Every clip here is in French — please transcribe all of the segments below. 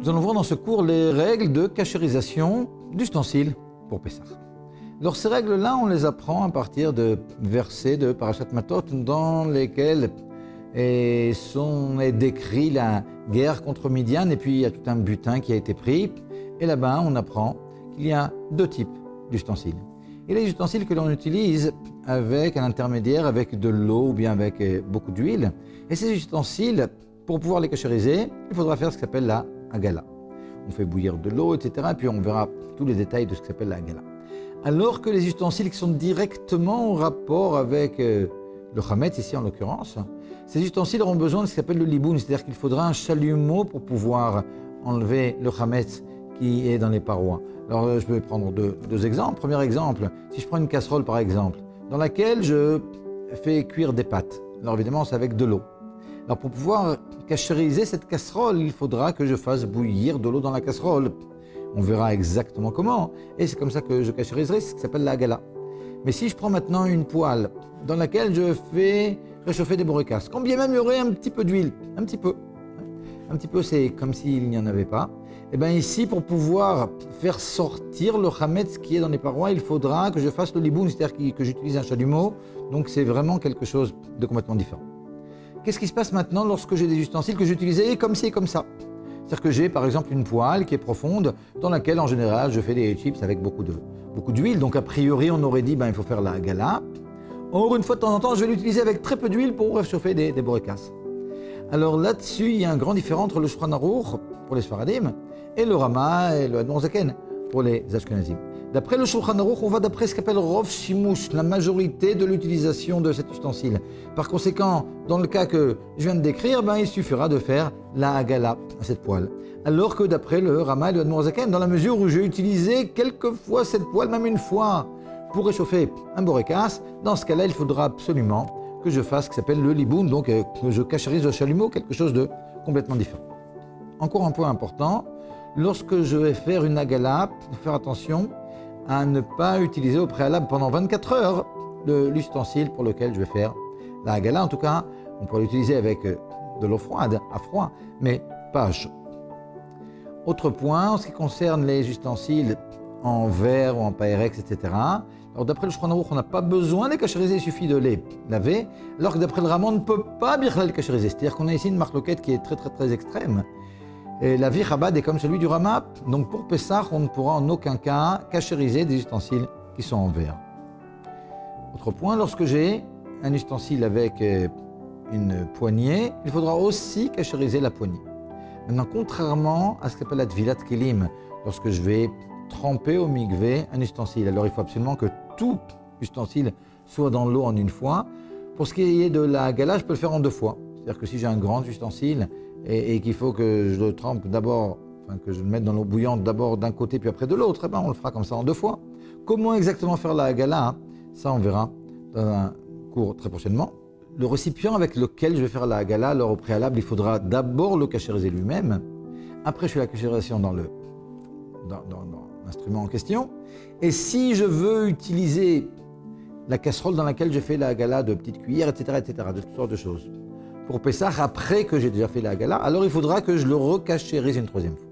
Nous allons voir dans ce cours les règles de cachérisation d'ustensiles pour Pessah. Alors ces règles-là, on les apprend à partir de versets de Parashat Matot dans lesquels est décrit la guerre contre Midian et puis il y a tout un butin qui a été pris. Et là-bas, on apprend qu'il y a deux types d'ustensiles. Il y a les ustensiles que l'on utilise avec un intermédiaire, avec de l'eau ou bien avec beaucoup d'huile. Et ces ustensiles, pour pouvoir les cachériser, il faudra faire ce qui s'appelle la hagala. On fait bouillir de l'eau, etc. Et puis on verra tous les détails de ce qui s'appelle la hagala. Alors que les ustensiles qui sont directement en rapport avec le chametz, ici en l'occurrence, ces ustensiles auront besoin de ce qui s'appelle le liboun, c'est-à-dire qu'il faudra un chalumeau pour pouvoir enlever le chametz qui est dans les parois. Alors je vais prendre deux exemples. Premier exemple, si je prends une casserole par exemple, dans laquelle je fais cuire des pâtes. Alors évidemment c'est avec de l'eau. Alors pour pouvoir cachériser cette casserole, il faudra que je fasse bouillir de l'eau dans la casserole. On verra exactement comment, et c'est comme ça que je cachériserai ce qui s'appelle la hagala. Mais si je prends maintenant une poêle dans laquelle je fais réchauffer des borécasses, quand bien même il y aurait un petit peu d'huile, un petit peu c'est comme s'il n'y en avait pas, et bien ici pour pouvoir faire sortir le chametz qui est dans les parois, il faudra que je fasse le liboun, c'est-à-dire que j'utilise un chalumeau, donc c'est vraiment quelque chose de complètement différent. Qu'est-ce qui se passe maintenant lorsque j'ai des ustensiles que j'utilisais comme ci et comme ça? C'est-à-dire que j'ai par exemple une poêle qui est profonde dans laquelle en général je fais des chips avec beaucoup d'huile. Donc a priori on aurait dit il faut faire la hagala. Or une fois de temps en temps je vais l'utiliser avec très peu d'huile pour réchauffer des borécasses. Alors là-dessus il y a un grand différent entre le Shulchan Aruch pour les Sfaradim et le Rama et le Admor Zaken pour les Ashkenazim. D'après le Shulchan Aruch, on va d'après ce qu'appelle Rov Shimush, la majorité de l'utilisation de cet ustensile. Par conséquent, dans le cas que je viens de décrire, il suffira de faire la hagala à cette poêle. Alors que d'après le Rama et le Admor Zaken, dans la mesure où j'ai utilisé quelquefois cette poêle, même une fois, pour réchauffer un borékas, dans ce cas-là, il faudra absolument que je fasse ce qui s'appelle le liboun, donc que je cachérise le chalumeau, quelque chose de complètement différent. Encore un point important, lorsque je vais faire une hagala, il faut faire attention à ne pas utiliser au préalable pendant 24 heures de l'ustensile pour lequel je vais faire la hagala. En tout cas, on peut l'utiliser avec de l'eau froide, à froid, mais pas à chaud. Autre point, en ce qui concerne les ustensiles en verre ou en Pyrex, etc. Alors d'après le Shulchan Aruch, on n'a pas besoin de les cachériser, il suffit de les laver, alors que d'après le Rama, on ne peut pas bien les cachériser. C'est-à-dire qu'on a ici une marloquette qui est très extrême. Et la vie Chabad est comme celui du Rama, donc pour Pessah, on ne pourra en aucun cas cachériser des ustensiles qui sont en verre. Autre point, lorsque j'ai un ustensile avec une poignée, il faudra aussi cachériser la poignée. Maintenant, contrairement à ce qu'on appelle la Tvilat Kelim, lorsque je vais tremper au mikvé un ustensile, alors il faut absolument que tout ustensile soit dans l'eau en une fois. Pour ce qui est de la hagala, je peux le faire en deux fois. C'est-à-dire que si j'ai un grand ustensile, et qu'il faut que je le trempe d'abord, que je le mette dans l'eau bouillante d'abord d'un côté puis après de l'autre, on le fera comme ça en deux fois. Comment exactement faire la hagala, ça on verra dans un cours très prochainement. Le récipient avec lequel je vais faire la hagala, alors au préalable, il faudra d'abord le cachériser lui-même. Après, je fais la cachérisation dans l'instrument en question. Et si je veux utiliser la casserole dans laquelle je fais la hagala de petites cuillères, etc., de toutes sortes de choses, pour Pessah, après que j'ai déjà fait la hagala, alors il faudra que je le recachérise une troisième fois.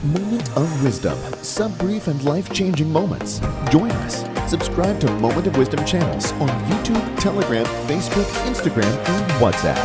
Moment of Wisdom, some brief and life-changing moments. Join us. Subscribe to Moment of Wisdom channels on YouTube, Telegram, Facebook, Instagram, and WhatsApp.